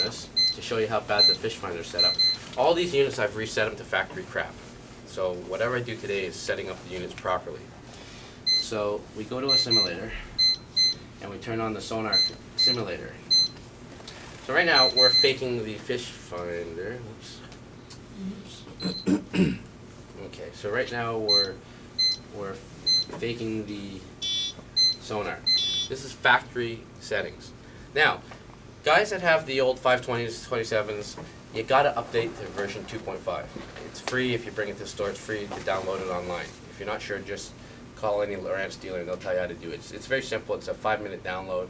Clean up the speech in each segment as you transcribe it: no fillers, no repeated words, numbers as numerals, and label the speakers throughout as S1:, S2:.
S1: this to show you how bad the fish finder is set up. All these units I've reset them to factory crap. So whatever I do today is setting up the units properly. So we go to a simulator and we turn on the sonar simulator. So right now we're faking the fish finder. Oops. Okay, so right now we're faking the sonar. This is factory settings. Now, guys that have the old 520s, 27s, you gotta update to version 2.5. It's free if you bring it to the store. It's free to download it online. If you're not sure, just call any Lowrance dealer and they'll tell you how to do it. It's very simple. It's a 5-minute download.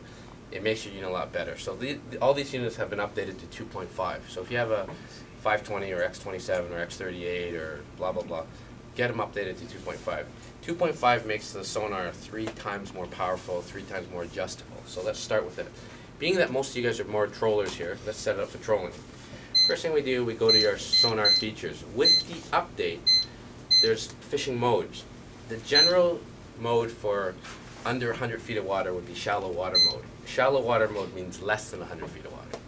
S1: It makes your unit a lot better. So all these units have been updated to 2.5. So if you have a 520 or X27 or X38 or blah blah blah, get them updated to 2.5. 2.5 makes the sonar 3 times more powerful, 3 times more adjustable. So let's start with it. Being that most of you guys are more trollers here, let's set it up for trolling. First thing we do, we go to your sonar features. With the update, there's fishing modes. The general mode for under 100 feet of water would be shallow water mode. Shallow water mode means less than 100 feet of water.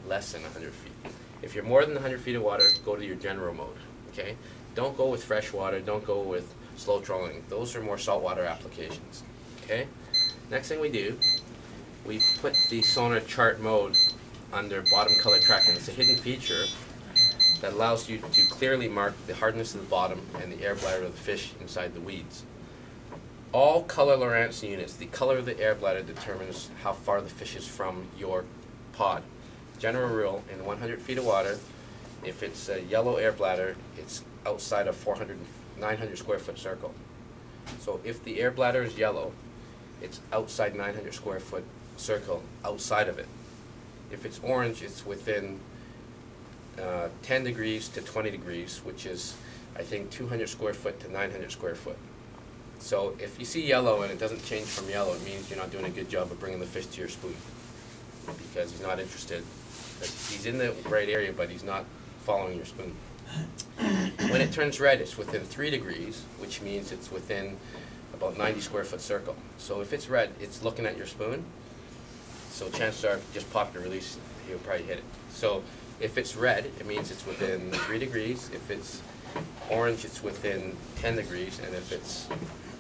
S1: Less than 100 feet. If you're more than 100 feet of water, go to your general mode. Okay? Don't go with fresh water. Don't go with slow trolling. Those are more saltwater applications. Okay? Next thing we do, we put the sonar chart mode under bottom color tracking. It's a hidden feature that allows you to clearly mark the hardness of the bottom and the air bladder of the fish inside the weeds. All color Lowrance units, the color of the air bladder determines how far the fish is from your pod. General rule, in 100 feet of water, if it's a yellow air bladder, it's outside a 900 square foot circle. So if the air bladder is yellow, it's outside 900 square foot circle, outside of it. If it's orange, it's within 10 degrees to 20 degrees, which is, I think, 200 square foot to 900 square foot. So if you see yellow and it doesn't change from yellow, it means you're not doing a good job of bringing the fish to your spoon, because he's not interested. He's in the right area, but he's not following your spoon. When it turns red, it's within 3 degrees, which means it's within about 90 square foot circle. So if it's red, it's looking at your spoon. So chances are, if you just pop your release, he'll probably hit it. So if it's red, it means it's within 3 degrees. If it's orange, it's within 10 degrees. And if it's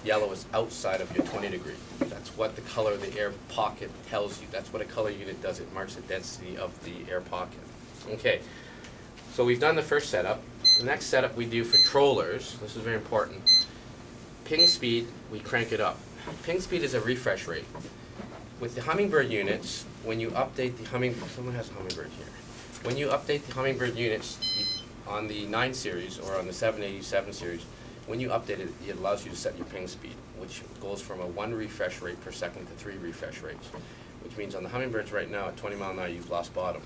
S1: yellow, it's outside of your 20 degree. That's what the color of the air pocket tells you. That's what a color unit does. It marks the density of the air pocket. Okay, so we've done the first setup. The next setup we do for trollers, this is very important. Ping speed, we crank it up. Ping speed is a refresh rate. With the Hummingbird units, when you update the Hummingbird, someone has a Hummingbird here. When you update the Hummingbird units on the 9 series or on the 787 series, when you update it, it allows you to set your ping speed, which goes from a 1 refresh rate per second to 3 refresh rates, which means on the Hummingbirds right now at 20 mile an hour you've lost bottom,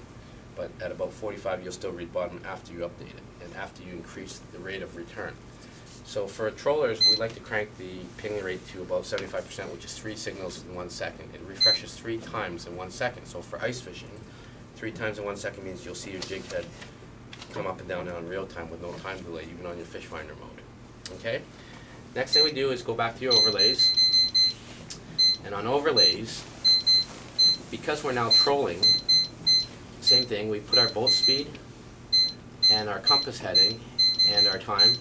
S1: but at about 45 you'll still read bottom after you update it and after you increase the rate of return. So for trollers, we like to crank the ping rate to about 75%, which is 3 signals in 1 second. It refreshes 3 times in 1 second. So for ice fishing, 3 times in 1 second means you'll see your jig head come up and down now in real time with no time delay, even on your fish finder mode. Okay? Next thing we do is go back to your overlays. And on overlays, because we're now trolling, same thing, we put our boat speed and our compass heading and our time.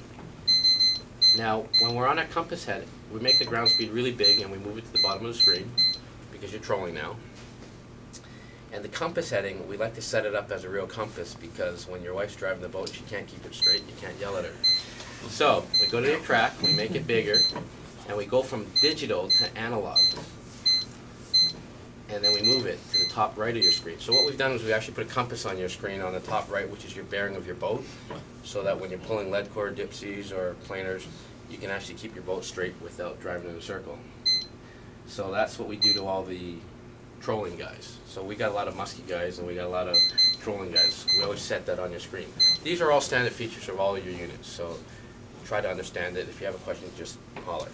S1: Now, when we're on our compass head, we make the ground speed really big and we move it to the bottom of the screen because you're trolling now. And the compass heading, we like to set it up as a real compass because when your wife's driving the boat, she can't keep it straight, you can't yell at her. So, we go to your track, we make it bigger, and we go from digital to analog. And then we move it to the top right of your screen. So what we've done is we actually put a compass on your screen on the top right, which is your bearing of your boat, so that when you're pulling lead core, dipsies, or planers, you can actually keep your boat straight without driving in a circle. So that's what we do to all the trolling guys. So we got a lot of musky guys and we got a lot of trolling guys. We always set that on your screen. These are all standard features of all of your units, so try to understand it. If you have a question, just holler.